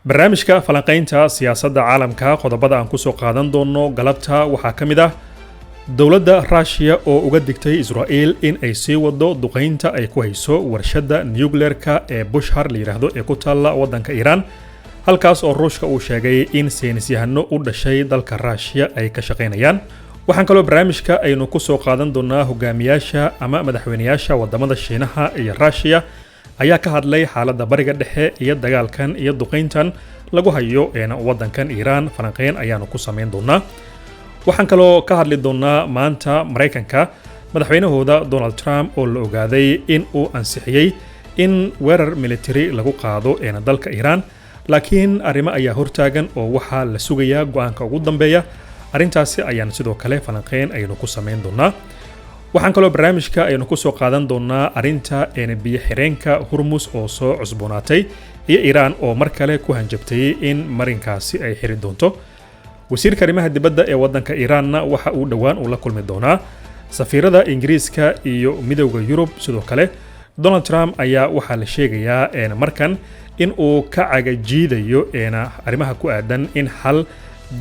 barnaamijka falanqaynta siyaasadda caalamka qodobada aan ku soo qaadan doono galabta waxaa ka mid ah dowladda Russia oo uga digtay Israel in ay sii wado duqeynta ay ku hayso warshadda nuclear-ka ee Bushehr la yiraahdo ee ku taala wadanka Iran halkaas oo Ruushka uu sheegay in saynisyahano u dhashay dalka Russia ay ka shaqeynayaan waxaan kaloo barnaamijka aynu ku soo qaadan doonaa hogaamiyaasha ama madaxweynayaasha wadamada Shiinaha iyo Russia ayaa ka hadlay xaaladda bariga dhexe iyo dagaalkan iyo duqeyntan lagu hayo wadankan Iran falanqeyn ayaanu ku sameyn doonaa waxaan kaloo ka hadli doonaa maanta Mareykanka madaxweynahooda Donald Trump oo la ogaaday in uu ansixiyay in weerar military lagu qaado dalka Iran laakiin arrimo ayaa hortaagan oo waxa la sugayaa go'aanka ugu dambeeya arrintaasi ayaan sidoo kale falanqeyn aynu ku sameyn doonaa waxaan kaloo barnaamijka aynu ku soo qaadan doonaa arrinta biyo xireenka Hormuz oo soo cusboonaatay iyo Iran oo mar kale ku hanjabtay in marinkaasi ay xiri doonto wasiirka arrimaha dibadda ee wadanka Iranna waxa uu dhawaan u la kulmi doonaa safiirada Ingiriiska iyo midowga Yurub sidoo kale Donald Trump ayaa waxa la sheegayaa markan in uu ka cagajiidayo arrimaha ku aadan in xal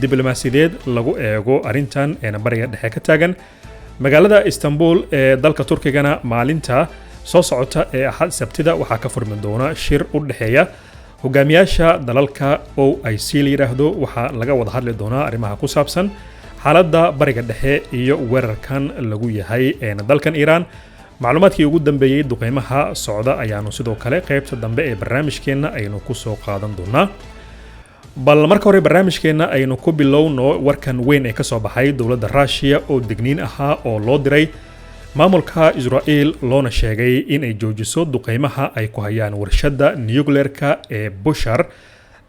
diblomaasiyadeed lagu eego arrintan bariga dhexe ka taagan magaalada Istanbul ee dalka Turkigana maalinta soo socota ee Axad Sabtida waxaa ka furmi doona shir u dhaxeeya hogaamiyaasha dalalka OIC la yiraahdo waxaa laga wada hadli doonaa arrimaha ku saabsan xaaladda bariga dhexe iyo weerarkan lagu yahay dalkan Iran macluumaadkii ugu dambeeyay duqeymaha socda ayaanu sidoo kale qaybta dambe ee barnaamijkeena aynu ku soo qaadan doonaa bal marka hore barnaamijkeena aynu ku bilowno warkan weyn ee ka soo baxay dowladda Russia oo digniin ahaa oo loo diray maamulka Israel loona sheegay in ay joojiso duqeymaha ay ku hayaan warshadda nuclear-ka ee Bushehr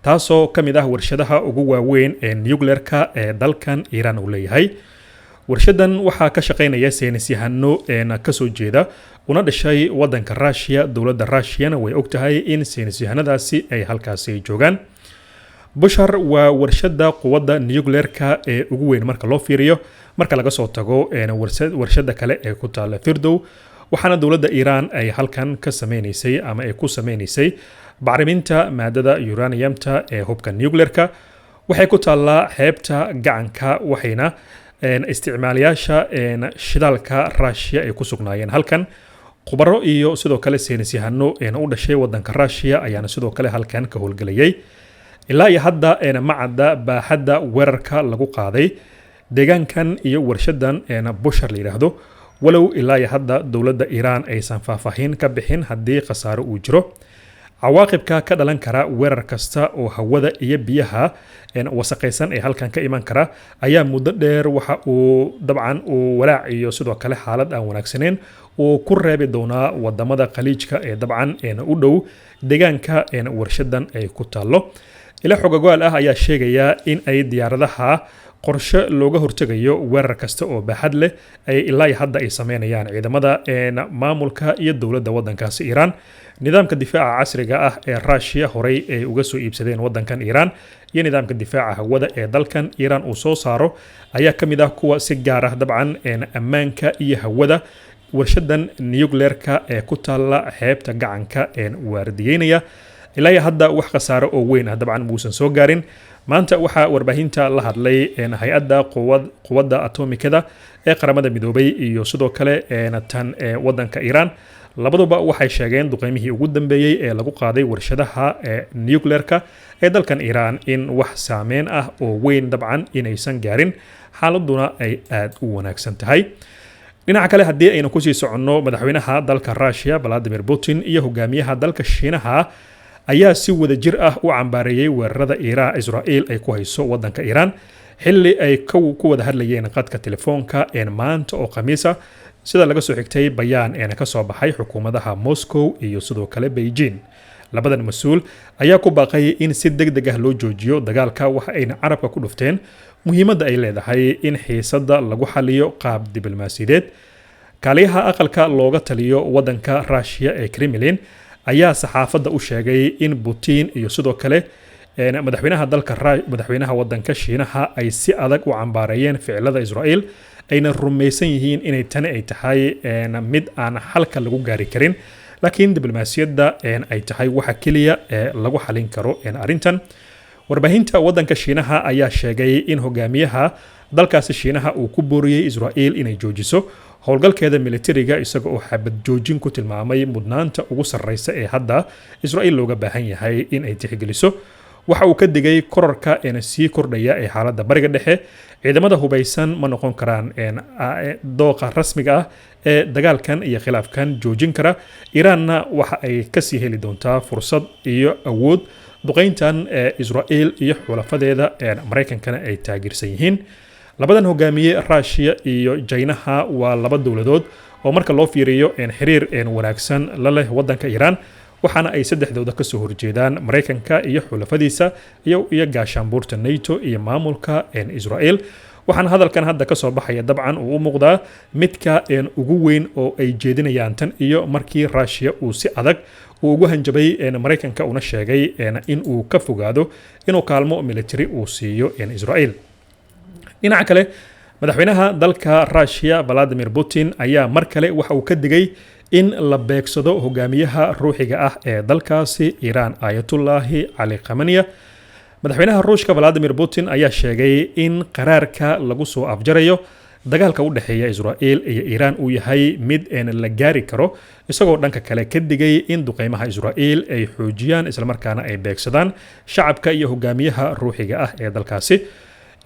taasoo ka mid ah warshadaha ugu waaweyn ee nuclear-ka ee dalkan Iran uu leeyahay warshaddan waxaa ka shaqeynaya saynisyahano ka soo jeeda una dhashay wadanka Russia dowladda Russiana way ogtahay in saynisyahanadaasi ay halkaasi joogaan Bushehr waa warshadda quwadda nuclear-ka ee ugu weyn marka loo fiiriyo marka laga soo tago warshadda kale ee ku taala Firdow waxaana dowladda Iran ay halkan ka sameynaysay ama ay ku sameynaysay bacriminta maadada uranium-ta ee hubka nuclear-ka waxay ku taalaa xeebta gacanka waxayna isticmaalayaasha shidaalka Russia ay ku sugnaayeen halkan khubaro iyo sidoo kale saynisyahano u dhashay wadanka Russia ayaana sidoo kale halkan ka howlgalayay ilaa iyo hadda macadda baaxadda weerarka lagu qaaday deegaankan iyo warshaddan Bushehr la yiraahdo walow ilaa iyo hadda dowladda Iran aysan faahfaahin ka bixin haddii khasaaro uu jiro cawaaqibka ka dhalan kara weerar kasta oo hawada iyo biyaha wasaqaysan ee halkan ka iman kara ayaa muddo dheer waxa uu dabcan uu walaac iyo sidoo kale xaalad aan wanaagsaneyn uu ku reebi doonaa wadamada khaliijka ee dabcan u dhow deegaanka warshaddan ay ku taalo ila xogagool ah ayaa sheegaya in ay diyaaradaha qorshe looga hortagayo weerar kasta oo baaxad leh ay ilaa hadda ay sameynayaan ciidamada maamulka iyo dowladda wadankaasi Iran nidaamka difaaca casriga ah ee Russia horey ay uga soo iibsadeen wadankan Iran iyo nidaamka difaaca hawada ee dalkan Iran uu soo saaro ayaa kamid ah kuwa si gaar ah dabcan ammaanka iyo hawada warshaddan nuclear-ka ee ku taala xeebta gacanka waardiyeynaya ilaa hadda wax khasaaro oo weyn ah dabcan muusan soo gaarin maanta waxa warbaahinta la hadlay hay'adda quwadda atomikada ee qaramada midoobay iyo sidoo kale tan wadanka Iran labaduba waxay sheegeen duqeymihii ugu dambeeyay ee lagu qaaday warshadaha nuclear-ka ee dalkan Iran in wax saameyn ah oo weyn dabcan inaysan gaarin xaaladuna ay aad u wanaagsan tahay dhinaca kale haddii aynu ku sii soconno madaxweynaha dalka Russia Vladimir Putin iyo hogaamiyaha dalka Shiinaha ayaa si wada jir ah u cambaareeyay weerarada Israel ay ku hayso wadanka Iran xilli ay ku wada hadlayeen qadka telefoonka maanta oo Khamiisa sida laga soo xigtay bayaan ka soo baxay xukuumadaha Moscow iyo sidoo kale Beijing labadan mas'uul ayaa ku baaqay in si degdeg ah loo joojiyo dagaalka waxa ayna carabka ku dhufteen muhiimadda ay leedahay in xiisadda lagu xaliyo qaab diblomaasiyadeed kaaliyaha aqalka looga taliyo wadanka Russia ee Kremlin ayaa saxaafadda u sheegay in Putin iyo sidoo kale madaxweynaha wadanka Shiinaha ay si adag u cambaareeyeen ficilada Israel ayna rumaysan yihiin inay tani ay tahay mid aan xalka lagu gaari karin laakiin diblomaasiyadda ay tahay waxa keliya ee lagu xalin karo arrintan. warbaahinta waddanka Shiinaha ayaa sheegay in hogaamiyaha dalkaasi Shiinaha uu ku booriyay Israa'iil inay joojiso howlgalkeeda militariga isaga oo xabad joojin ku tilmaamay mudnaanta ugu sarreysa ee hadda Israa'iil looga baahan yahay in ay tixgeliso. waxa uu ka digay kororka sii kordhaya ee xaaladda bariga dhexe. ciidamada hubeysan ma noqon karaan dooqa rasmiga ah ee dagaalkan iyo khilaafkan joojin kara. Iiraanna waxa ay kasii heli doontaa fursad iyo awood duqeyntan Israa'iil iyo xulafadeeda Mareykankana ay taageersan yihiin. labadan hogaamiye Russia iyo China waa laba dowladood oo marka loo fiiriyo xiriir wanaagsan la leh waddanka Iiraan, waxaana ay saddexdooda ka soo horjeedaan Mareykanka iyo xulafadiisa iyo gaashaanbuurta NATO iyo maamulka Israa'iil. waxaana hadalkan hadda ka soo baxaya dabcan uu u muuqdaa midka ugu weyn oo ay jeedinayaan tan iyo markii Russia uu si adag ugu hanjabay Mareykanka una sheegay in uu ka fogaado inuu kaalmo military uu siiyo Israa'iil. dhinaca kale madaxweynaha dalka Russia Vladimir Putin ayaa mar kale waxa uu ka digay in la beegsado hogaamiyaha ruuxiga ah ee dalkaasi Iran Ayatollah Ali Khamenei. madaxweynaha Ruushka Vladimir Putin ayaa sheegay in qaraarka lagu soo afjarayo dagaalka u dhaxeeya Israa'iil iyo Iran uu yahay mid la gaari karo, isagoo dhanka kale ka digay in duqeymaha Israa'iil ay xoojiyaan isla markaana ay beegsadaan shacabka iyo hogaamiyaha ruuxiga ah ee dalkaasi.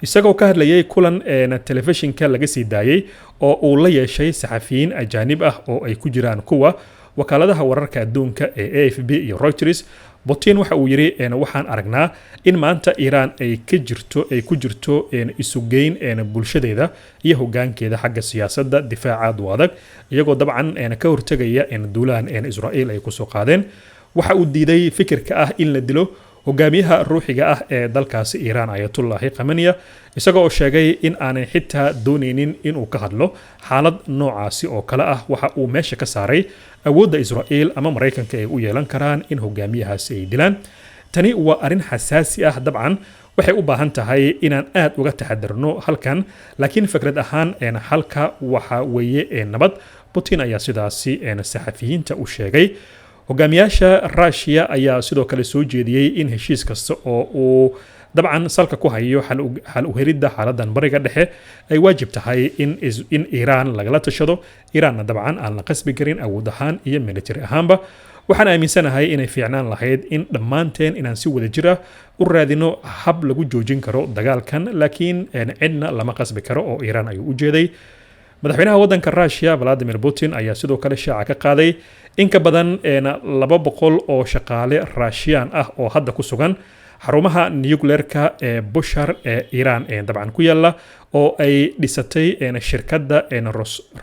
isagoo ka hadlayay kulan telefishinka laga sii daayay oo uu la yeeshay saxafiyiin ajaanib ah oo ay ku jiraan kuwa wakaaladaha wararka adduunka ee AFP iyo Reuters, Putin waxa uu yiri waxaan aragnaa in maanta Iran ay ku jirto isugeyn bulshadeeda iyo hogaankeeda xagga siyaasadda difaacaad adag, iyagoo dabcan ka hortagaya duulaan Israa'iil ay ku soo qaadeen. waxa uu diiday fikirka ah in la dilo hogaamiyaha ruuxiga ah ee dalkaasi Iran Ayatollah Khamenei, isagoo sheegay in aanay xitaa dooneynin inuu ka hadlo xaalad noocaasi oo kale ah. waxa uu meesha ka saaray awoodda Israa'iil ama Mareykanka ay u yeelan karaan in hogaamiyahaasi ay dilaan. tani waa arrin xasaasi ah, dabcan waxay u baahan tahay inaan aad uga taxadarno halkan, laakiin fikrad ahaan halka waxa weeye nabad. Putin ayaa sidaasi saxafiyiinta u sheegay. hogaamiyaasha Russia ayaa sidoo kale soo jeediyay in heshiis kasta oo uu dabcan salka ku hayo xal u helidda xaaladan bariga dhexe ay waajib tahay in Iran lagala tashado. Iranna dabcan aan la qasbi karin awood ahaan iyo military ahaanba. waxaan aaminsanahay inay fiicnaan lahayd in dhammaanteen inaan si wada jir ah u raadino hab lagu joojin karo dagaalkan, laakiin cidna lama qasbi karo oo Iran ayuu u jeeday. madaxweynaha waddanka Russia Vladimir Putin ayaa sidoo kale shaaca ka qaaday in ka badan 200 oo shaqaale Russian ah oo hadda ku sugan xarumaha nuclearka ee Bushehr ee Iran dabcan ku yaala oo ay dhisatay shirkadda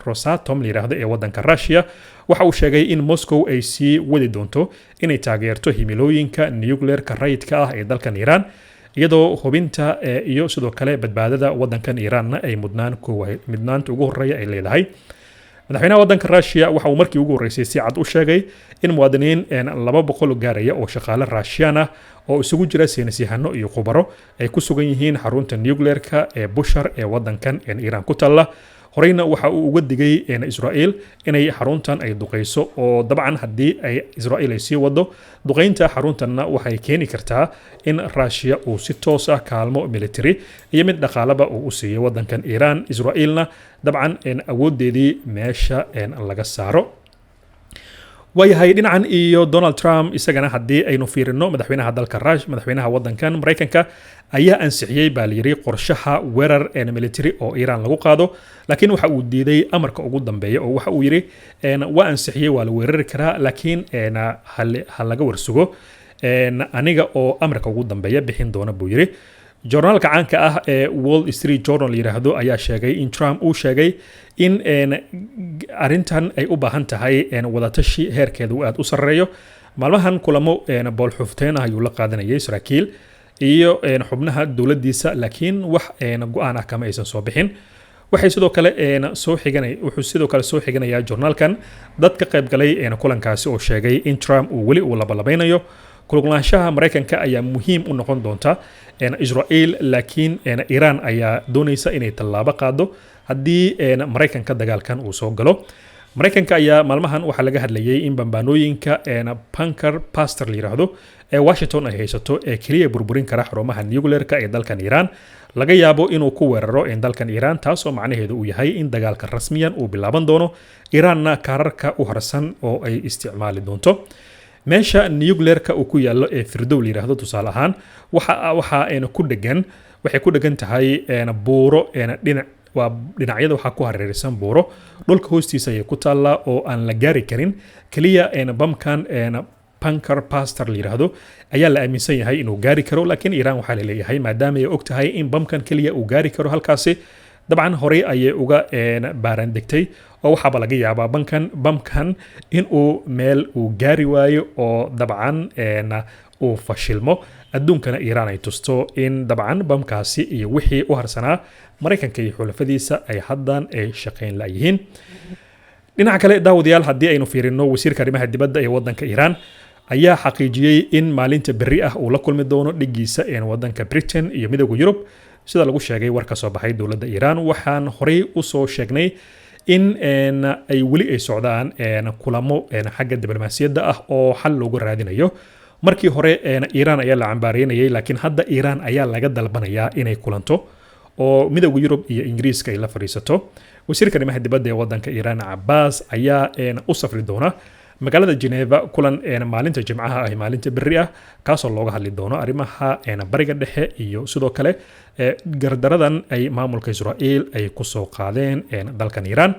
Rosatom yiraahdo ee waddanka Russia. waxa uu sheegay in Moscow ay sii wadi doonto inay taageerto himilooyinka nuclearka rayidka ah ee dalkan Iran, iyadoo hubinta iyo sidoo kale badbaadada waddankan Iranna ay mudnaanta ugu horeeya ay leedahay. madaxweynaha waddanka Russia waxa uu markii ugu horeysay si cad u sheegay in muwaadiniin 200 gaaraya oo shaqaale Russian ah oo isugu jira saynisyahano iyo khubaro ay ku sugan yihiin xarunta nuclearka ee Bushehr ee waddankan Iran ku taalla. horeyna waxa uu uga digay Israa'iil inay xaruntan ay duqeyso, oo dabcan haddii ay Israa'iil ay sii wado duqeynta xaruntanna waxay keeni kartaa in Russia uu si toos ah kaalmo military iyo mid dhaqaalaba uu u siiyo waddankan Iran. Israa'iilna dabcan awoodeedii meesha laga saaro. waayahay dhinacan iyo Donald Trump isagana haddii aynu fiirino madaxweynaha waddankan Mareykanka ayaa ansixiyay baa la yiri qorshaha weerar military oo Iran lagu qaado, laakiin waxa uu diiday amarka ugu dambeeya oo waxa uu yiri waa ansixiyay waa la weerari karaa, laakiin ha laga warsugo aniga oo amarka ugu dambeeya bixin doona buu yiri. joornaalka caanka ah ee Wall Street Journal yiraahdo ayaa sheegay in Trump uu sheegay in arrintan ay u baahan tahay wadatashi heerkeedu aad u sarreeyo. maalmahan kulamo bool xufteen ah ayuu la qaadanayay saraakiil iyo xubnaha dowladdiisa, laakiin wax go'aan ah kama aysan soo bixin. wuxuu sidoo kale soo xiganayaa joornaalkan dad ka qayb galay kulankaasi oo sheegay in Trump uu weli uu labalabeynayo kulugulaanshaha Mareykanka ayaa muhiim u noqon doonta Israa'iil, laakiin Iran ayaa doonaysa inay tallaabo qaado haddii Mareykanka dagaalkan uu soo galo. maraykanka ayaa maalmahan waxaa laga hadlayay in bambaanooyinka bunker buster la yiraahdo ee Washington ay haysato ee kaliya burburin kara xarumaha nuclearka ee dalkan Iran laga yaabo inuu ku weeraro in dalkan Iran taas oo macnaheedu uu yahay in dagaalka rasmiyan uu bilaaban doono Iranna kaararka u harsan oo ay isticmaali doonto meesha nuclearka uu ku yaalo ee Firdow la yiraahdo tusaale ahaan waxa waxay ku dhagan tahay buuro dhinacyada waxaa ku hareeraysan buuro dhulka hoostiisa ay ku taala oo aan la gaari karin kaliya bamkan bunker buster la yiraahdo ayaa la aaminsan yahay inuu gaari karo laakiin Iran waxa la leeyahay maadaama ay og tahay in bamkan kaliya uu gaari karo halkaasi dabcan hore ayay uga baaran degtay oo waxaaba laga yaabaa bamkan in uu meel uu gaari waayo oo dabcan uu fashilmo adduunkana Iran ay tusto in dabcan bamkaasi iyo wixii u harsanaa Maraykanka iyo xulafadiisa ay haddan ay shaqeyn la yihiin dhinaca kale daawadayaal haddii aynu fiirino wasiirka arrimaha dibadda ee wadanka Iran ayaa xaqiijiyay in maalinta berri ah uu la kulmi doono dhigiisa wadanka Britain iyo midowga Yurub sida lagu sheegay war ka soo baxay dowladda Iran waxaan horey u soo sheegnay in ay weli ay socdaan kulamo xagga diblomaasiyadda ah oo xal loogu raadinayo markii hore Iran ayaa la cambaareynayay laakiin hadda Iran ayaa laga dalbanayaa inay kulanto oo midowga Yurub iyo Ingiriiska ay la fariisato wasiirka arrimaha dibadda ee wadanka Iran Abbas ayaa u safri doona magaalada Geneva kulan maalinta Jimcaha ah maalinta berri ah kaasoo looga hadli doono arrimaha bariga dhexe iyo sidoo kale gardaradan ay maamulka Israa'iil ay ku soo qaadeen dalkan Iran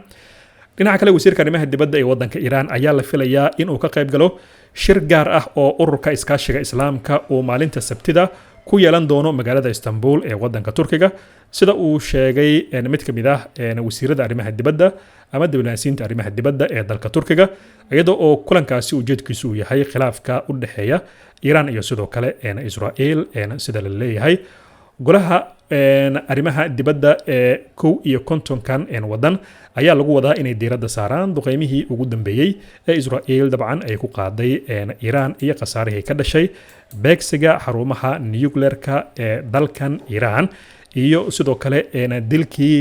dhinaca kale wasiirka arrimaha dibadda ee wadanka Iran ayaa la filayaa in uu ka qayb galo shir gaar ah oo ururka iskaashiga islaamka uu maalinta Sabtida ku yeelan doono magaalada Istanbul ee wadanka Turkiga sida uu sheegay mid ka mid ah wasiirada arrimaha dibadda ama diblomaasiyiinta arrimaha dibadda ee dalka Turkiga iyadoo oo kulankaasi ujeedkiisu uu yahay khilaafka u dhaxeeya Iran iyo sidoo kale Israa'iil sida la leeyahay golaha arrimaha dibadda ee 51kan wadan ayaa lagu wadaa inay diiradda saaraan duqeymihii ugu dambeeyay ee Israa'iil dabcan ay ku qaaday Iran iyo khasaarihii ka dhashay beegsiga xarumaha nuclearka ee dalkan Iran iyo sidoo kale dilkii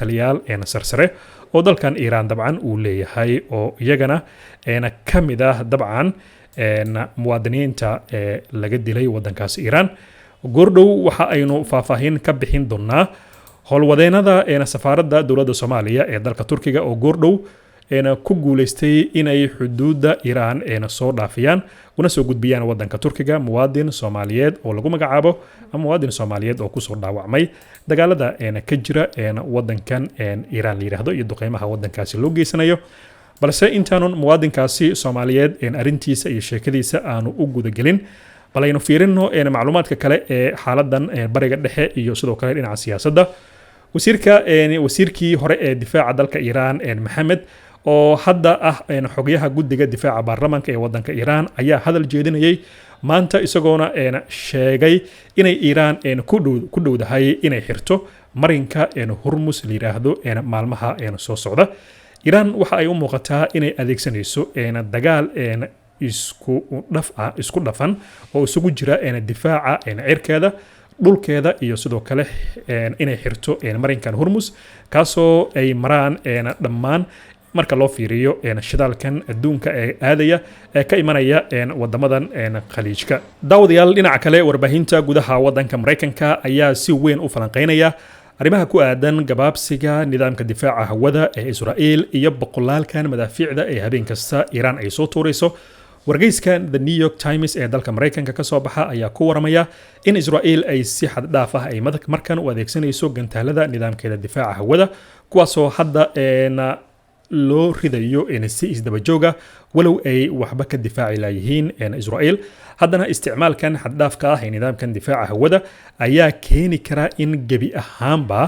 taliyaal sarsare oo dalkan Iran dabcan uu leeyahay oo iyagana ka mid ah dabcan muwaadiniinta laga dilay wadankaas Iran goordhow waxa aynu faahfaahin ka bixin doonaa howlwadeenada safaaradda dowladda Soomaaliya ee dalka Turkiga oo goordhow ku guuleystay inay xuduudda Iran soo dhaafiyaan una soo gudbiyaan wadanka Turkiga muwaadin Soomaaliyeed oo lagu magacaabo muwaadin Soomaaliyeed oo ku soo dhaawacmay dagaalada ka jira wadankan Iran la yiraahdo iyo duqeymaha wadankaasi loo geysanayo balse intaanun muwaadinkaasi Soomaaliyeed arintiisa iyo sheekadiisa aanu u gudagelin bal aynu fiirino macluumaadka kale ee xaaladan bariga dhexe iyo sidoo kale dhinaca siyaasadda wasiirkii hore ee difaaca dalka Iran Maxamed oo hadda ah xogyaha guddiga difaaca baarlamaanka ee wadanka Iran ayaa hadal jeedinayay maanta isagoona sheegay inay Iran ku dhowdahay inay xirto marinka Hormuz la yiraahdo maalmaha soo socda Iran waxa ay u muuqataa inay adeegsanayso dagaal isku dhafan oo isugu jira difaaca cirkeeda dhulkeeda iyo sidoo kale inay xirto marinkan Hormuz kaasoo ay maraan dhammaan marka loo fiiriyo shidaalkan adduunka ee aadaya ee ka imanaya wadamadan khaliijka daawadayaal dhinaca kale warbaahinta gudaha wadanka Mareykanka ayaa si weyn u falanqeynaya arrimaha ku aadan gabaabsiga nidaamka difaaca hawada ee Israa'iil iyo boqolaalkan madaafiicda ee habeen kasta Iran ay soo tuurayso wargeyska The New York Times ee dalka Mareykanka ka soo baxa ayaa ku waramaya in Israa'iil ay si xad dhaaf ah ay markan u adeegsanayso gantaalada nidaamkeeda difaaca hawada kuwaasoo hadda loo ridayo si isdaba jooga walow ay waxba ka difaaci laayihiin Israa'iil haddana isticmaalkan xad dhaafka ah ee nidaamkan difaaca hawada ayaa keeni kara in gebi ahaanba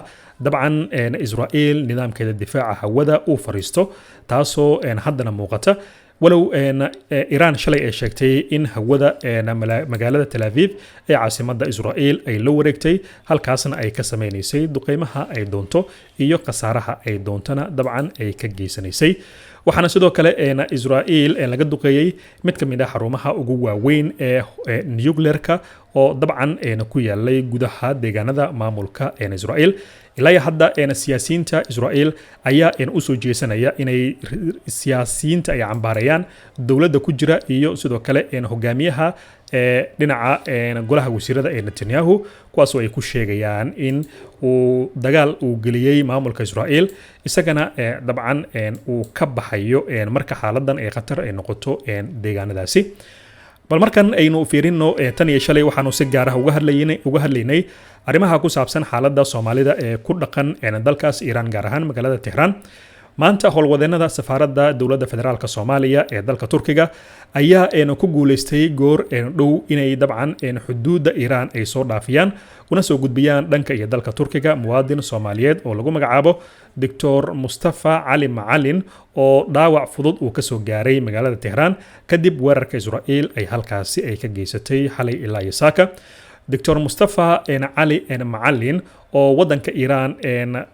dabcan Israa'iil nidaamkeeda difaaca hawada uu fariisto taasoo haddana muuqata walow Iran shalay ay sheegtay in hawada magaalada Tel Aviv ee caasimadda Israa'iil ay la wareegtay halkaasna ay ka sameynaysay duqeymaha ay doonto iyo khasaaraha ay doontana dabcan ay ka geysanaysay waxaana sidoo kale Israa'iil laga duqeeyay mid ka mid ah xarumaha ugu waaweyn ee nuclearka oo dabcan ku yaalay gudaha deegaanada maamulka Israa'iil ilaa hadda siyaasiyiinta Israa'iil ayaa u soo jeesanaya inay siyaasiyiinta ay cambaarayaan dowladda ku jira iyo sidoo kale hogaamiyaha dhinaca golaha wasiirada Netanyahu kuwaas oo ay ku sheegayaan in uu dagaal uu geliyay maamulka Israa'iil isagana dabcan uu ka baxayo marka xaaladan ay khatar ay noqoto deegaanadaasi bal markan aynu fiirino tan iyo shalay waxaanu si gaar ah uga hadlaynay arrimaha ku saabsan xaaladda Soomaalida ee ku dhaqan dalkaas Iran gaar ahaan magaalada Tehran maanta howlwadeenada safaaradda dowladda federaalka Soomaaliya ee dalka Turkiga ayaa ku guuleystay goor dhow inay dabcan xuduudda Iran ay soo dhaafiyaan una soo gudbiyaan dhanka iyo dalka Turkiga muwaadin Soomaaliyeed oo lagu magacaabo Dr. Mustafa Ali Macalin oo dhaawac fudud uu ka soo gaaray magaalada Tehran kadib weerarka Israa'iil ay halkaasi ay ka geysatay xalay ilaa Saaka Dr. Mustafa Ali Macalin oo wadanka Iran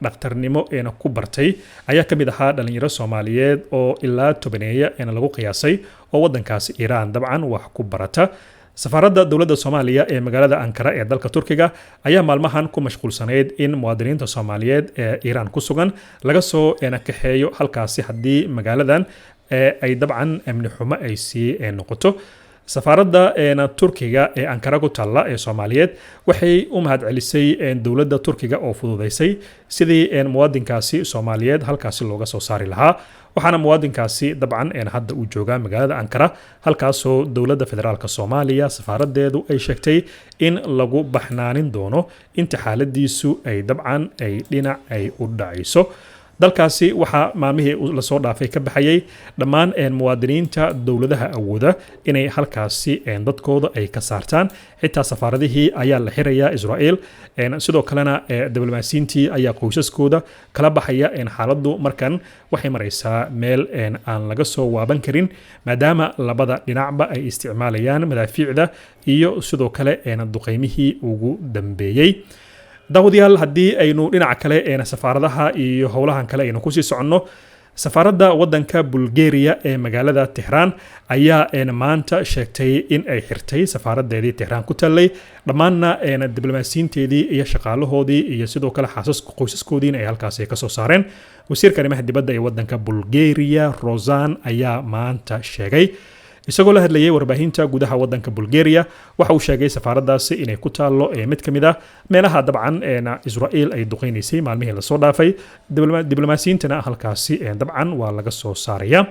dhakhtarnimo ku bartay ayaa kamid ahaa dhalinyaro Soomaaliyeed oo ilaa 10 lagu qiyaasay oo wadankaasi Iran dabcan wax ku barata safaaradda dowladda Soomaaliya ee magaalada Ankara ee dalka Turkiga ayaa maalmahan ku mashquulsanayd in muwaadiniinta Soomaaliyeed ee Iran ku sugan laga soo kaxeeyo halkaasi haddii magaaladan ay dabcan amni xumo ay sii noqoto safaaradda Turkiga ee Ankara ku taalla ee Soomaaliyeed waxay u mahadcelisay dowladda Turkiga oo fududeysay sidii muwaadinkaasi Soomaaliyeed halkaasi looga soo saari lahaa waxaana muwaadinkaasi dabcan hadda uu joogaa magaalada Ankara halkaasoo dowladda federaalka Soomaaliya safaaraddeedu ay sheegtay in lagu baxnaanin doono inta xaaladiisu ay dabcan ay dhinac ay u dhacayso dalkaasi waxaa maalmihii la soo dhaafay ka baxayay dhammaan muwaadiniinta dowladaha awooda inay halkaasi dadkooda ay ka saartaan xitaa safaaradihii ayaa la xirayaa Israa'iil sidoo kalena diblomaasiyiintii ayaa qoysaskooda kala baxaya xaaladdu markan waxay maraysaa meel aan laga soo waaban karin maadaama labada dhinacba ay isticmaalayaan madaafiicda iyo sidoo kale duqeymihii ugu dambeeyay daawadayaal haddii aynu dhinaca kale safaaradaha iyo howlahan kale aynu kusii soconno safaaradda wadanka Bulgaria ee magaalada Tehran ayaa maanta sheegtay in ay xirtay safaaraddeedii Tehran ku tallay dhammaanna diblomaasiyiinteedii iyo shaqaalahoodii iyo sidoo kale qoysaskoodiina ay halkaasi ka soo saareen wasiirka arrimaha dibadda ee wadanka Bulgaria Rozan ayaa maanta sheegay isagoo la hadlayay warbaahinta gudaha wadanka Bulgaria waxa uu sheegay safaaraddaasi inay ku taalo mid kamid ah meelaha dabcan Israa'iil ay duqeynaysay maalmihii la soo dhaafay diblomaasiyiintana halkaasi dabcan waa laga soo saaraya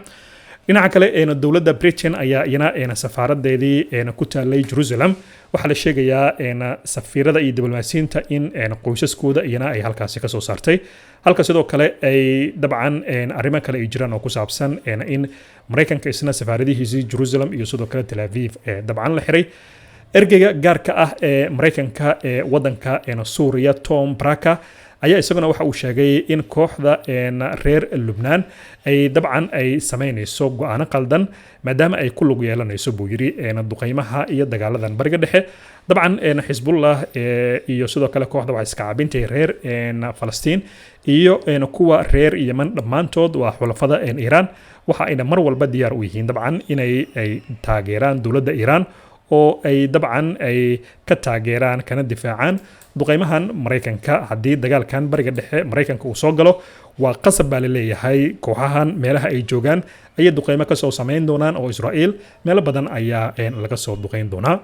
dhinaca kale dowladda Britain ayaa iyana safaaraddeedii ku taalay Jerusalem waxaa la sheegayaa safiirada iyo diblomaasiyiinta in qoysaskooda iyana ay halkaasi ka soo saartay halka sidoo kale ay dabcan arrimo kale ay jiraan oo ku saabsan in Mareykanka isna safaaradihiisii Jerusalem iyo sidoo kale Tel Aviv dabcan la xiray ergeyga gaarka ah ee Mareykanka ee wadanka Suuriya Tom Baraka ayaa isaguna waxa uu sheegay in kooxda reer Lubnaan ay dabcan ay sameynayso go'aano qaldan maadaama ay ku lug yeelanayso buu yiri duqeymaha iyo dagaaladan bariga dhexe dabcan Xisbullah iyo sidoo kale kooxda waxa iska caabintay reer Falastiin iyo kuwa reer Yemen dhammaantood waa xulafada Iran waxa ayna mar walba diyaar u yihiin dabcan inay taageeraan dowladda Iran oo ay dabcan ay ka taageeraan kana difaacaan duqeymahan Mareykanka haddii dagaalkan bariga dhexe Mareykanka uu soo galo waa qasab baa la leeyahay kooxahan meelaha ay joogaan ayay duqeymo ka soo sameyn doonaan oo Israa'iil meelo badan ayaa laga soo duqeyn doonaa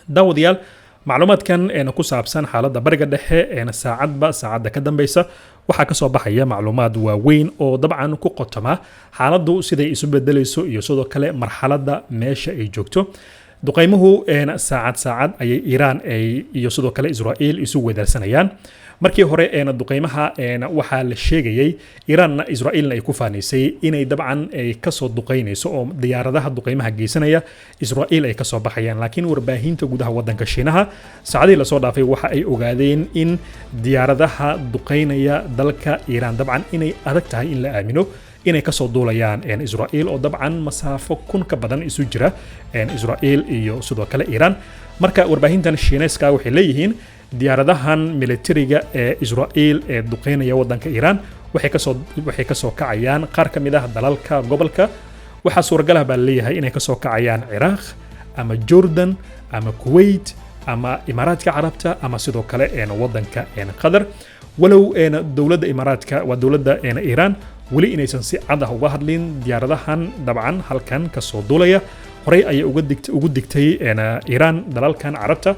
daawadayaal macluumaadkan ku saabsan xaaladda bariga dhexe saacadba saacadda ka dambeysa waxaa ka soo baxaya macluumaad waaweyn oo dabcan ku qotoma xaaladdu siday isu bedelayso iyo sidoo kale marxaladda meesha ay joogto duqeymuhu saacad ayay Iran iyo sidoo kale Israa'iil isu weedarsanayaan markii hore duqeymaha waxaa la sheegayay Iranna Israa'iilna ay ku faanisay inay dabcan ay ka soo duqeynayso oo diyaaradaha duqeymaha geysanaya Israa'iil ay ka soo baxayaan laakiin warbaahinta gudaha wadanka Shiinaha saacadii la soo dhaafay waxa ay ogaadeen in diyaaradaha duqeynaya dalka Iran dabcan inay adag tahay in la aamino inay ka soo duulayaan Israa'iil oo dabcan masaafo kun ka badan isu jira Israa'iil iyo sidoo kale Iran marka warbaahintan Shiinayska waxay leeyihiin diyaaradahan militariga ee Israa'iil ee duqeynaya wadanka Iran waxay ka soo kacayaan qaar ka mid ah dalalka gobolka waxa suuragal ah baa leeyahay inay ka soo kacayaan Iraq ama Jordan ama Kuwait ama imaaraadka carabta ama sidoo kale wadanka qatar walow dowladda imaaraadka waa dowladda iiraan weli inaysan si cad ah uga hadlin diyaaradahan dabcan halkan ka soo duulaya horey ayay ugu digtay iiraan dalalkan carabta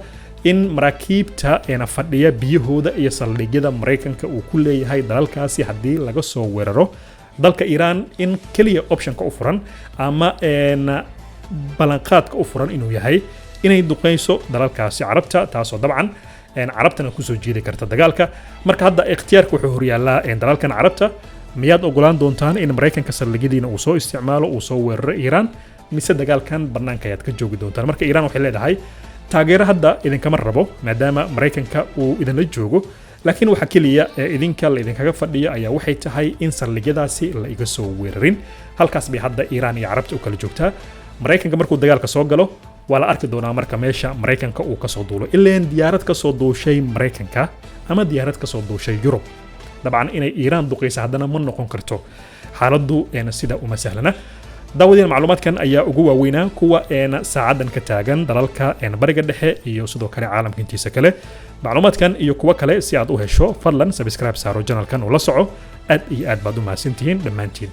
in maraakiibta fadhiya biyahooda iyo saldhigyada maraykanka uu ku leeyahay dalalkaasi haddii laga soo weeraro dalka iiraan in keliya optionka u furan ama ballanqaadka u furan inuu yahay inay duqeyso dalalkaasi carabta taasoo dabcan carabtana kusoo jeedi karta dagaalka marka hadda ikhtiyaarka wuxuu horyaalaa dalalkan carabta miyaad ogolaan doontaan in maraykanka saldhigyadiina uu soo isticmaalo uu soo weeraro iiraan mise dagaalkan bannaanka ayaad ka joogi doontaan marka iiraan waxay leedahay taageero hadda idinkama rabo maadaama maraykanka uu idinla joogo laakiin waxa keliya idinka la idinkaga fadhiya ayaa waxay tahay in saldhigyadaasi la iga soo weerarin halkaas bay hadda iiraan iyo carabta u kala joogtaa maraykanka markuu dagaalka soo galo waa la arki doonaa marka meesha maraykanka uu ka soo duulo ileen diyaarad ka soo duushay maraykanka ama diyaarad ka soo duushay yurub dabcan inay iiraan duqeysa haddana ma noqon karto xaaladdu sida uma sahlana daawadeen macluumaadkan ayaa ugu waaweynaa kuwa saacadan ka taagan dalalka bariga dhexe iyo sidoo kale caalamka intiisa kale macluumaadkan iyo kuwa kale si aad u hesho fadlan subscribe saaro channelkan oo la soco aad iyo aad baad u mahadsantihiin dhammaantiin